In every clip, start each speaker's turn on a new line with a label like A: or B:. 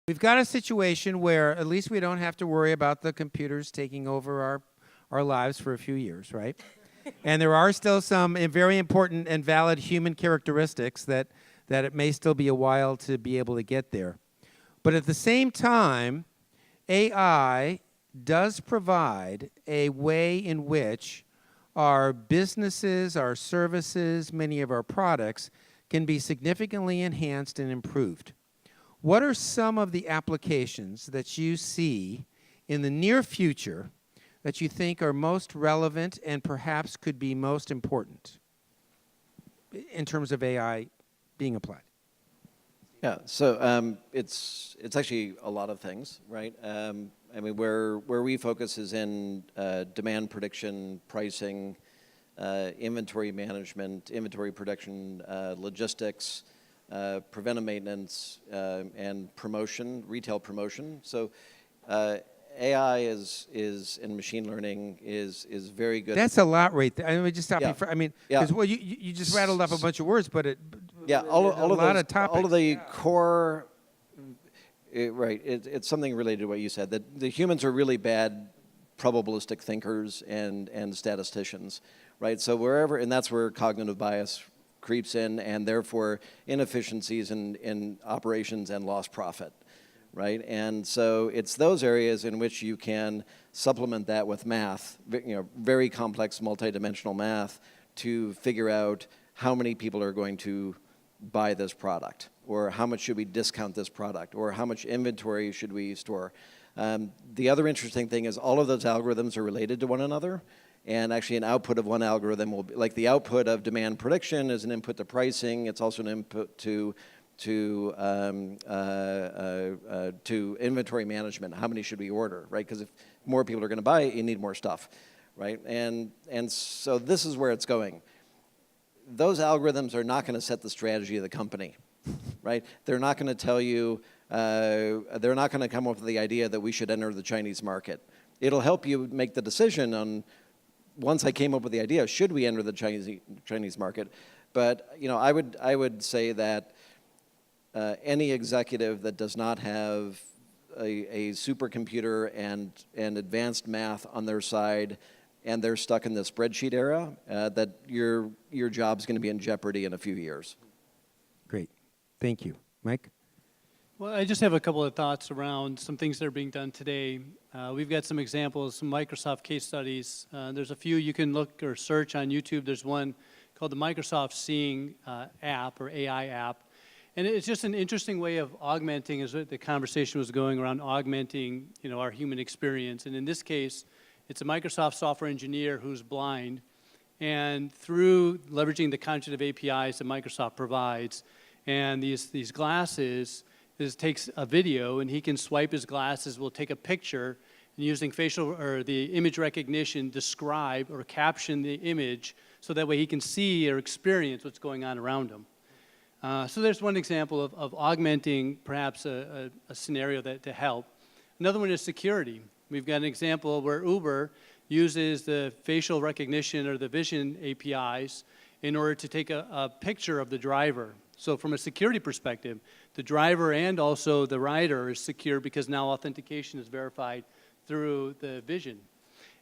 A: We've got a situation where at least we don't have to worry about the computers taking over our lives for a few years, right? And there are still some very important and valid human characteristics that it may still be a while to be able to get there. But at the same time, AI does provide a way in which our businesses, our services, many of our products can be significantly enhanced and improved. What are some of the applications that you see in the near future that you think are most relevant and perhaps could be most important in terms of AI being applied?
B: Yeah, so it's actually a lot of things, right? I mean, where we focus is in demand prediction, pricing, inventory management, inventory production, logistics, preventive maintenance, and promotion, retail promotion. So AI is and machine learning is very good.
A: That's a lot right there. I mean, just stop
B: Yeah.
A: you for, I mean,
B: Yeah.
A: because well, you just rattled off a bunch of words, but
B: yeah, all
A: a
B: of
A: lot
B: those,
A: of topics.
B: all of the core, right? It's something related to what you said. That the humans are really bad probabilistic thinkers and statisticians, right? So wherever, and that's where cognitive bias creeps in, and therefore inefficiencies in operations and lost profit, right? And so it's those areas in which you can supplement that with math, very complex multidimensional math, to figure out how many people are going to buy this product, or how much should we discount this product, or how much inventory should we store. The other interesting thing is all of those algorithms are related to one another, and actually an output of one algorithm will be, like the output of demand prediction is an input to pricing, it's also an input to inventory management. How many should we order, right? Because if more people are going to buy it, you need more stuff, right? And so this is where it's going. Those algorithms are not going to set the strategy of the company, right? They're not going to tell you, they're not going to come up with the idea that we should enter the Chinese market. It'll help you make the decision on, once I came up with the idea, should we enter the Chinese market? But I would say that any executive that does not have a supercomputer and advanced math on their side, and they're stuck in the spreadsheet era, that your job's going to be in jeopardy in a few years.
A: Great. Thank you. Mike?
C: Well, I just have a couple of thoughts around some things that are being done today. We've got some examples, some Microsoft case studies. There's a few you can look or search on YouTube. There's one called the Microsoft Seeing app, or AI app. And it's just an interesting way of augmenting, as the conversation was going around, augmenting our human experience. And in this case, it's a Microsoft software engineer who's blind, and through leveraging the cognitive APIs that Microsoft provides, and these glasses, this takes a video, and he can swipe his glasses, will take a picture, and using facial or the image recognition, describe or caption the image, so that way he can see or experience what's going on around him. So there's one example of augmenting perhaps a scenario to help. Another one is security. We've got an example where Uber uses the facial recognition or the vision APIs in order to take a picture of the driver. So from a security perspective, the driver and also the rider is secure because now authentication is verified through the vision.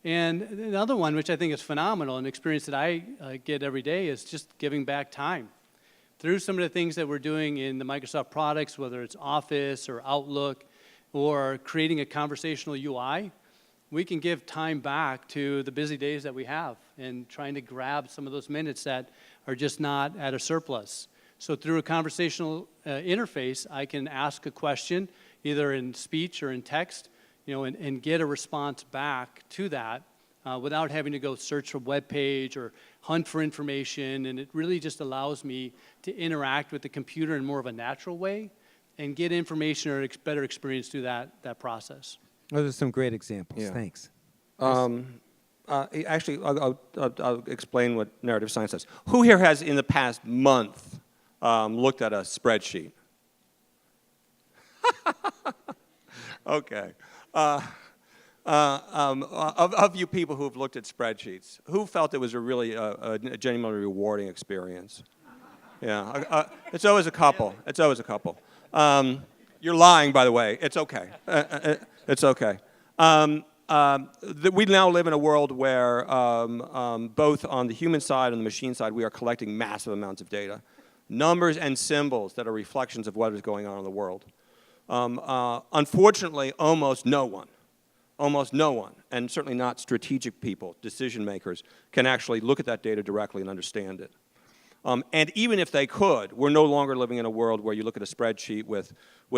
C: And another one, which I think is phenomenal, an experience that I get every day, is just giving back time. Through some of the things that we're doing in the Microsoft products, whether it's Office or Outlook, or creating a conversational UI, we can give time back to the busy days that we have and trying to grab some of those minutes that are just not at a surplus. So through a conversational interface, I can ask a question, either in speech or in text, and get a response back to that without having to go search for a web page or hunt for information. And it really just allows me to interact with the computer in more of a natural way and get information or better experience through that process.
A: Those are some great examples.
D: Yeah.
A: Thanks.
D: Actually, I'll explain what narrative science is. Who here has, in the past month, looked at a spreadsheet? Okay. Of you people who have looked at spreadsheets, who felt it was a really a genuinely rewarding experience? Yeah, it's always a couple. It's always a couple. You're lying, by the way. It's okay. It's okay. We now live in a world where both on the human side and the machine side, we are collecting massive amounts of data. Numbers and symbols that are reflections of what is going on in the world. Unfortunately, almost no one, and certainly not strategic people, decision makers, can actually look at that data directly and understand it. And even if they could, we're no longer living in a world where you look at a spreadsheet with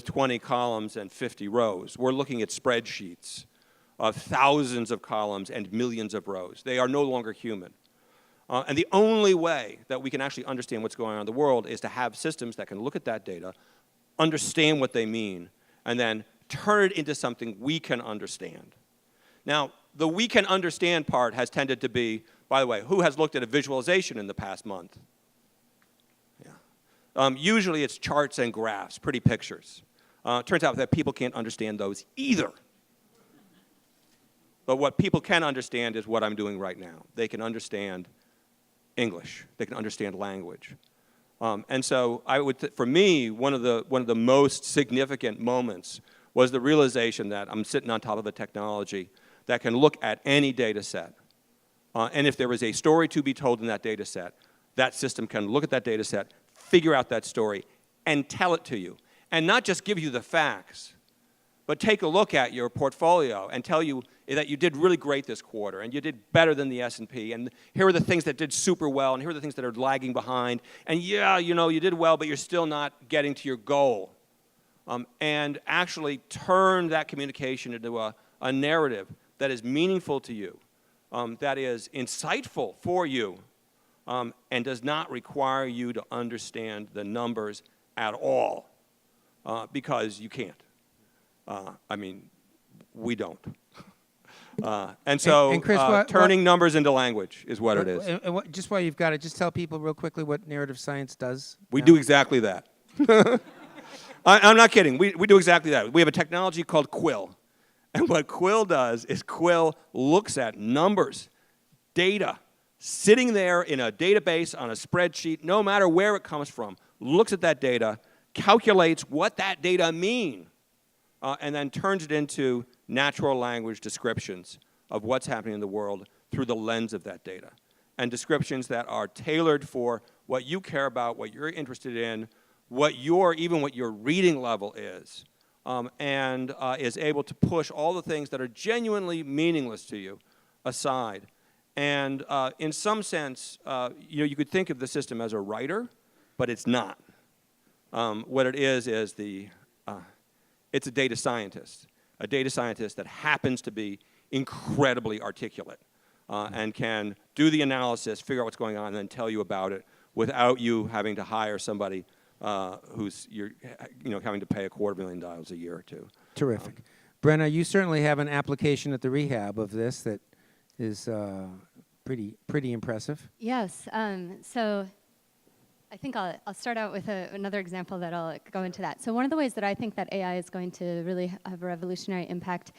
D: 20 columns and 50 rows. We're looking at spreadsheets of thousands of columns and millions of rows. They are no longer human. And the only way that we can actually understand what's going on in the world is to have systems that can look at that data, understand what they mean, and then turn it into something we can understand. Now, the we can understand part has tended to be, by the way, who has looked at a visualization in the past month? Yeah. Usually it's charts and graphs, pretty pictures. Turns out that people can't understand those either. But what people can understand is what I'm doing right now. They can understand English. They can understand language. And so for me, one of the most significant moments was the realization that I'm sitting on top of a technology that can look at any data set. And if there is a story to be told in that data set, that system can look at that data set, figure out that story, and tell it to you. And not just give you the facts, but take a look at your portfolio and tell you that you did really great this quarter and you did better than the S&P, and here are the things that did super well, and here are the things that are lagging behind, and yeah, you know, you did well, but you're still not getting to your goal. And actually turn that communication into a narrative that is meaningful to you, that is insightful for you, and does not require you to understand the numbers at all, because you can't. I mean, we don't. And so
A: and Chris,
D: turning numbers into language is what it is.
A: And just while you've got it, just tell people real quickly what narrative science does.
D: We do exactly that. I'm not kidding. We do exactly that. We have a technology called Quill. And what Quill does is Quill looks at numbers, data, sitting there in a database on a spreadsheet, no matter where it comes from, looks at that data, calculates what that data mean, and then turns it into natural language descriptions of what's happening in the world through the lens of that data. And descriptions that are tailored for what you care about, what you're interested in, even what your reading level is, and is able to push all the things that are genuinely meaningless to you aside. And in some sense, you could think of the system as a writer, but it's not. What it is it's a data scientist that happens to be incredibly articulate and can do the analysis, figure out what's going on, and then tell you about it without you having to hire somebody who's having to pay $250,000 a year or two.
A: Terrific. Brenna, you certainly have an application at the rehab of this that is pretty impressive.
E: Yes. So I think I'll start out with another example that I'll go into that. So one of the ways that I think that AI is going to really have a revolutionary impact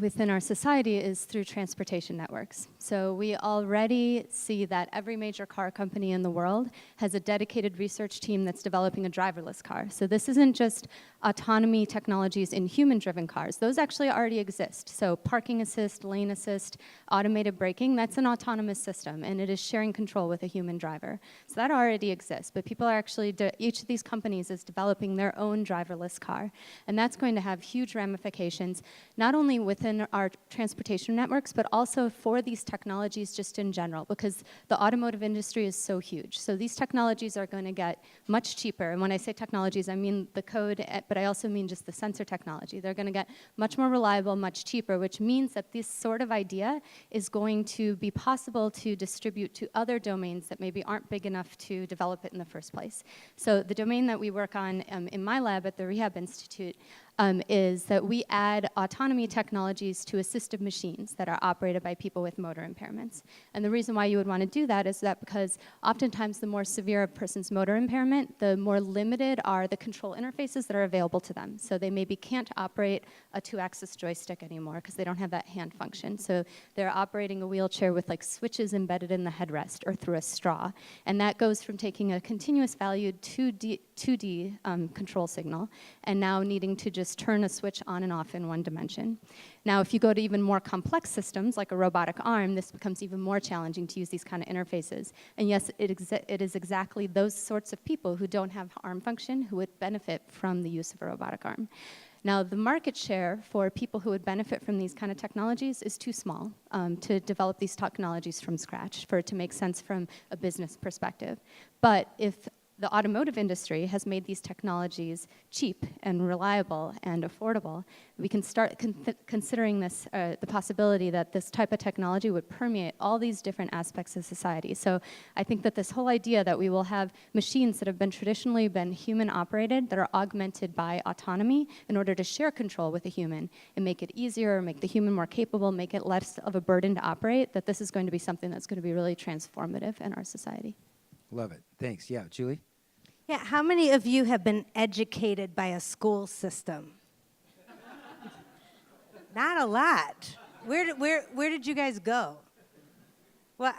E: within our society is through transportation networks. So we already see that every major car company in the world has a dedicated research team that's developing a driverless car. So this isn't just autonomy technologies in human-driven cars. Those actually already exist. So parking assist, lane assist, automated braking, that's an autonomous system, and it is sharing control with a human driver. So that already exists, but people are actually, each of these companies is developing their own driverless car, and that's going to have huge ramifications, not only within our transportation networks, but also for these technologies just in general, because the automotive industry is so huge. So these technologies are going to get much cheaper, and when I say technologies, I mean the code, but I also mean just the sensor technology. They're going to get much more reliable, much cheaper, which means that this sort of idea is going to be possible to distribute to other domains that maybe aren't big enough to develop it in the first place. So the domain that we work on in my lab at the Rehab Institute is that we add autonomy technologies to assistive machines that are operated by people with motor impairments. And the reason why you would want to do that is that because oftentimes the more severe a person's motor impairment, the more limited are the control interfaces that are available to them. So they maybe can't operate a 2-axis joystick anymore because they don't have that hand function. So they're operating a wheelchair with like switches embedded in the headrest or through a straw. And that goes from taking a continuous valued 2D control signal and now needing to just turn a switch on and off in one dimension. Now, if you go to even more complex systems, like a robotic arm, this becomes even more challenging to use these kind of interfaces. And yes, it is exactly those sorts of people who don't have arm function who would benefit from the use of a robotic arm. Now, the market share for people who would benefit from these kind of technologies is too small to develop these technologies from scratch for it to make sense from a business perspective. But if the automotive industry has made these technologies cheap and reliable and affordable, we can start considering this, the possibility that this type of technology would permeate all these different aspects of society. So I think that this whole idea that we will have machines that have been traditionally been human operated that are augmented by autonomy in order to share control with a human and make it easier, make the human more capable, make it less of a burden to operate, that this is going to be something that's going to be really transformative in our society.
A: Love it. Thanks. Yeah, Julie?
F: Yeah, how many of you have been educated by a school system? Not a lot. Where did you guys go? Well,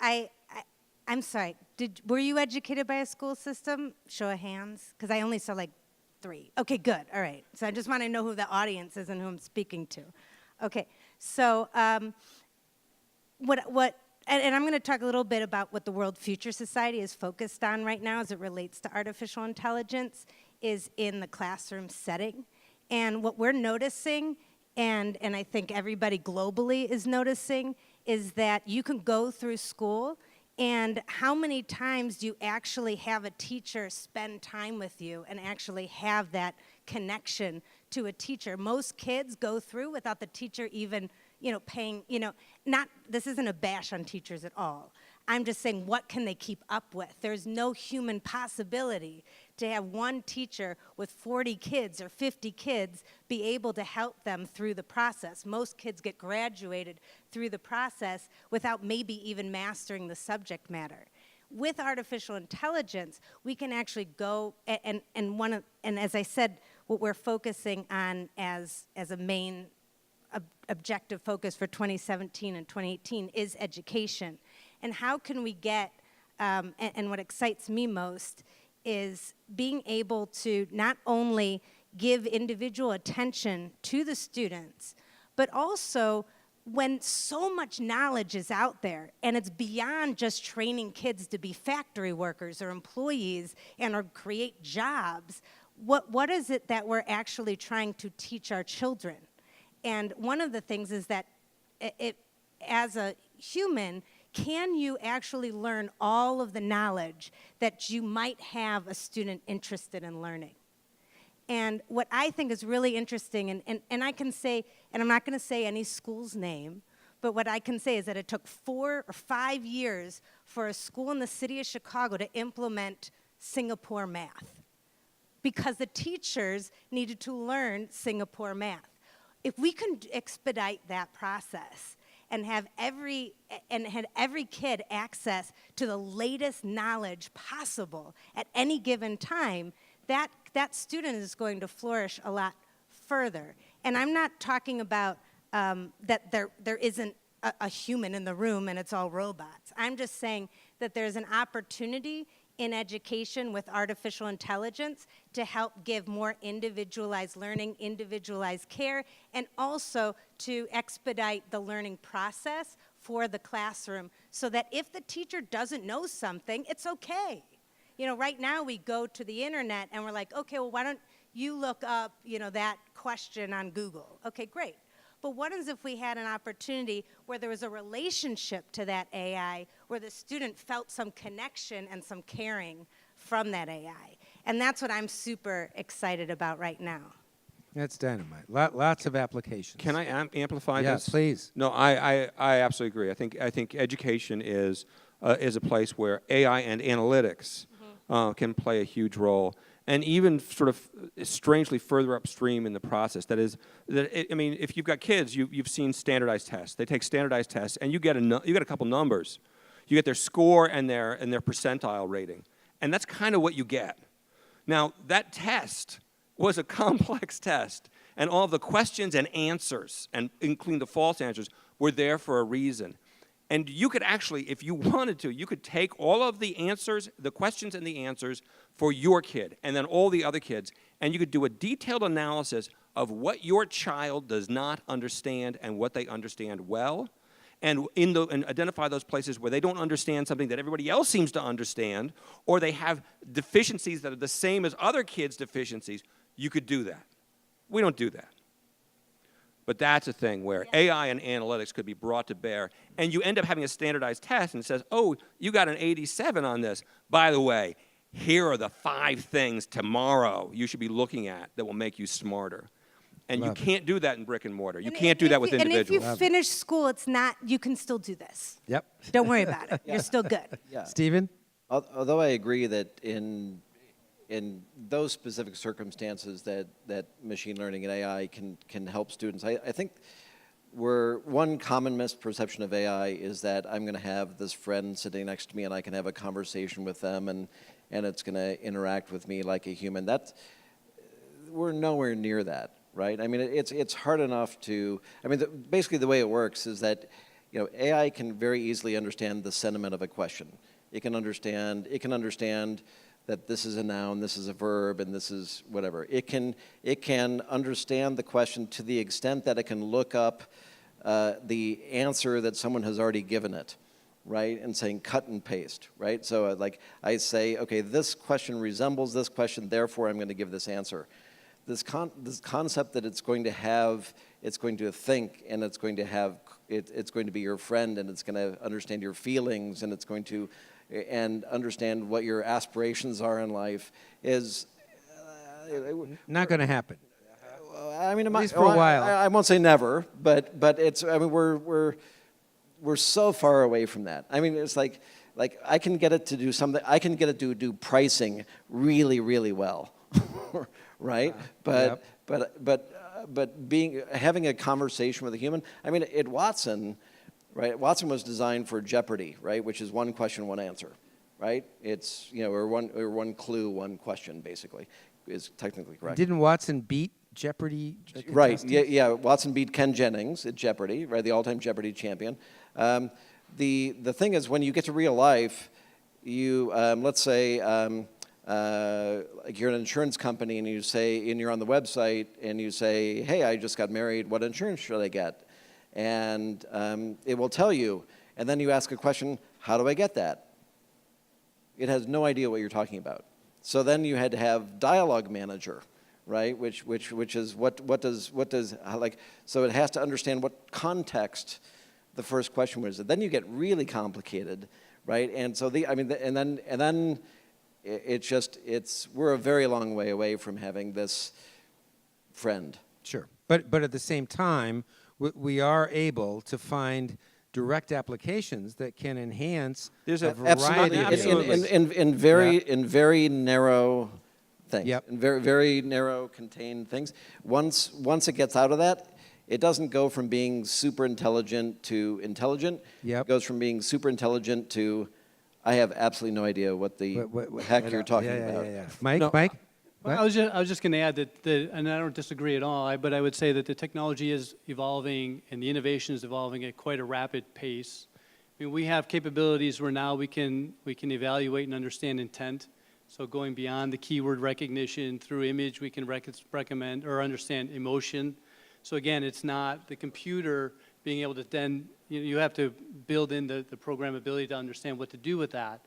F: I'm sorry. Were you educated by a school system? Show of hands, because I only saw like 3. Okay, good. All right. So I just want to know who the audience is and who I'm speaking to. Okay. So and I'm going to talk a little bit about what the World Future Society is focused on right now as it relates to artificial intelligence is in the classroom setting. And what we're noticing, and I think everybody globally is noticing, is that you can go through school and how many times do you actually have a teacher spend time with you and actually have that connection to a teacher? Most kids go through without the teacher even paying, this isn't a bash on teachers at all. I'm just saying, what can they keep up with? There's no human possibility to have one teacher with 40 kids or 50 kids be able to help them through the process. Most kids get graduated through the process without maybe even mastering the subject matter. With artificial intelligence, we can actually go, and as I said, what we're focusing on as a main objective focus for 2017 and 2018 is education. And how can we get, and what excites me most is being able to not only give individual attention to the students, but also when so much knowledge is out there and it's beyond just training kids to be factory workers or employees and or create jobs, what is it that we're actually trying to teach our children? And one of the things is that as a human, can you actually learn all of the knowledge that you might have a student interested in learning? And what I think is really interesting, and I can say, and I'm not going to say any school's name, but what I can say is that it took 4 or 5 years for a school in the city of Chicago to implement Singapore math because the teachers needed to learn Singapore math. If we can expedite that process and have every kid access to the latest knowledge possible at any given time, that student is going to flourish a lot further. And I'm not talking about that there isn't a human in the room and it's all robots. I'm just saying that there's an opportunity in education with artificial intelligence to help give more individualized learning, individualized care, and also to expedite the learning process for the classroom so that if the teacher doesn't know something, it's okay. Right now we go to the internet and we're like, okay, well, why don't you look up, that question on Google? Okay, great. But what if we had an opportunity where there was a relationship to that AI, where the student felt some connection and some caring from that AI? And that's what I'm super excited about right now.
A: That's dynamite. Lots of applications.
D: Can I amplify this?
A: Yes, please.
D: No, I absolutely agree. I think education is a place where AI and analytics can play a huge role. and even sort of strangely further upstream in the process. That is, I mean, if you've got kids, you've seen standardized tests. They take standardized tests, and you get a couple numbers. You get their score and their percentile rating, and that's kind of what you get. Now, that test was a complex test, and all of the questions and answers, and including the false answers, were there for a reason. And you could actually, if you wanted to, you could take all of the answers, the questions and the answers for your kid, and then all the other kids, and you could do a detailed analysis of what your child does not understand and what they understand well, and identify those places where they don't understand something that everybody else seems to understand, or they have deficiencies that are the same as other kids' deficiencies. You could do that. We don't do that. But that's a thing where AI and analytics could be brought to bear, and you end up having a standardized test and it says, oh, you got an 87 on this. By the way, here are the 5 things tomorrow you should be looking at that will make you smarter. And you can't do that in brick and mortar. You can't do that with individuals.
F: And if you finish school, it's not, you can still do this.
A: Yep.
F: Don't worry about it. You're still good.
B: Yeah.
A: Stephen?
B: Although I agree that in those specific circumstances that machine learning and AI can help students, I think one common misperception of AI is that I'm going to have this friend sitting next to me and I can have a conversation with them and it's going to interact with me like a human. We're nowhere near that, right? I mean, it's hard enough to, I mean, basically the way it works is that, you know, AI can very easily understand the sentiment of a question. It can understand that this is a noun, this is a verb, and this is whatever. It can understand the question to the extent that it can look up the answer that someone has already given it, right? And saying cut and paste, right? So like I say, okay, this question resembles this question, therefore I'm going to give this answer. This concept that it's going to think, and it's going to be your friend, and it's going to understand your feelings, and it's going to understand what your aspirations are in life is
A: Not going to happen.
B: I mean,
A: At least for a while.
B: I won't say never, but it's. I mean, we're so far away from that. I mean, it's like I can get it to do something. I can get it to do pricing really, really well, right? But having a conversation with a human. I mean, at Watson. Right, Watson was designed for Jeopardy, right, which is one question, one answer, right? It's, you know, or one clue, one question, basically, is technically correct.
A: Didn't Watson beat Jeopardy?
B: Right, yeah, Watson beat Ken Jennings at Jeopardy, right, the all-time Jeopardy champion. The thing is, when you get to real life, you, let's say, like you're an insurance company and you're on the website and you say, hey, I just got married, what insurance should I get? And it will tell you, and then you ask a question, how do I get that? It has no idea what you're talking about. So then you had to have dialogue manager, right? Which is what does like, so it has to understand what context the first question was. Then you get really complicated, right? And so and then we're a very long way away from having this friend.
A: Sure. But at the same time, we are able to find direct applications that can enhance a variety of
B: Absolutely.
A: areas.
B: In very narrow things.
A: Yep.
B: In very, very narrow, contained things. Once it gets out of that, it doesn't go from being super intelligent to intelligent.
A: Yep.
B: It goes from being super intelligent to, I have absolutely no idea what the heck you're talking about.
A: Yeah. Mike?
C: No,
A: Mike?
C: Well, I was just going to add that, and I don't disagree at all, but I would say that the technology is evolving and the innovation is evolving at quite a rapid pace. I mean, we have capabilities where now we can evaluate and understand intent. So going beyond the keyword recognition through image, we can recommend or understand emotion. So again, it's not the computer being able to then, you have to build in the programmability to understand what to do with that.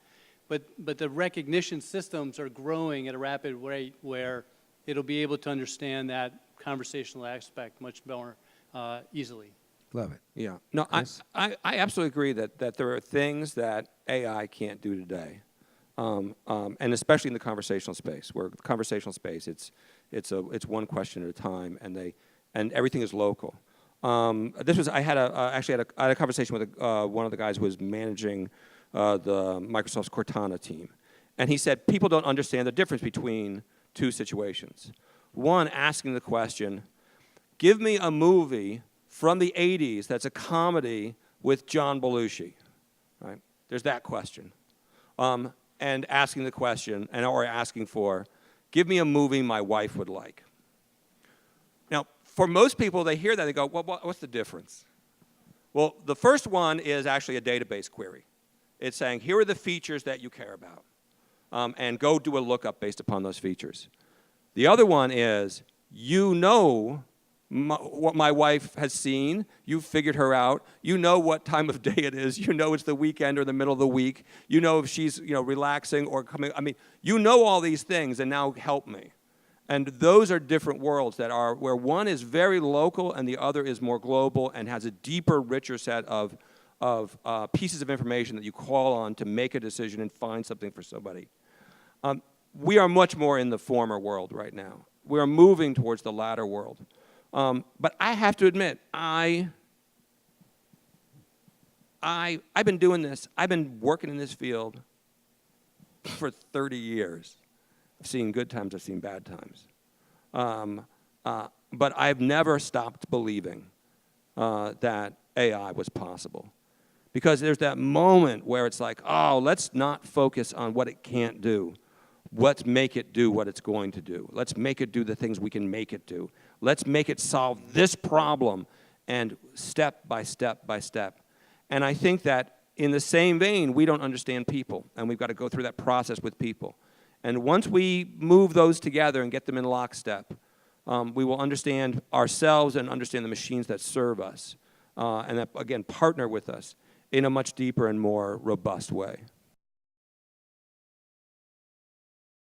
C: But the recognition systems are growing at a rapid rate where it'll be able to understand that conversational aspect much more easily.
A: Love it.
D: Yeah. No, I absolutely agree that there are things that AI can't do today, and especially in the conversational space, where the conversational space it's one question at a time, and everything is local. I had a conversation with one of the guys who was managing the Microsoft's Cortana team, and he said people don't understand the difference between two situations. One, asking the question, give me a movie from the 80s that's a comedy with John Belushi, right? There's that question. And asking the question, or asking for, give me a movie my wife would like. Now, for most people, they hear that, they go, well, what's the difference? Well, the first one is actually a database query. It's saying, here are the features that you care about, and go do a lookup based upon those features. The other one is, you know what my wife has seen, you've figured her out, you know what time of day it is, you know it's the weekend or the middle of the week, you know if she's relaxing or coming, I mean, you know all these things, and now help me. And those are different worlds that are, where one is very local and the other is more global and has a deeper, richer set of pieces of information that you call on to make a decision and find something for somebody. We are much more in the former world right now. We are moving towards the latter world. But I have to admit, I've been doing this, I've been working in this field for 30 years. I've seen good times, I've seen bad times. But I've never stopped believing that AI was possible. Because there's that moment where it's like, oh, let's not focus on what it can't do. Let's make it do what it's going to do. Let's make it do the things we can make it do. Let's make it solve this problem, and step by step by step. And I think that in the same vein, we don't understand people, and we've got to go through that process with people. And once we move those together and get them in lockstep, we will understand ourselves and understand the machines that serve us, and that, again, partner with us in a much deeper and more robust way.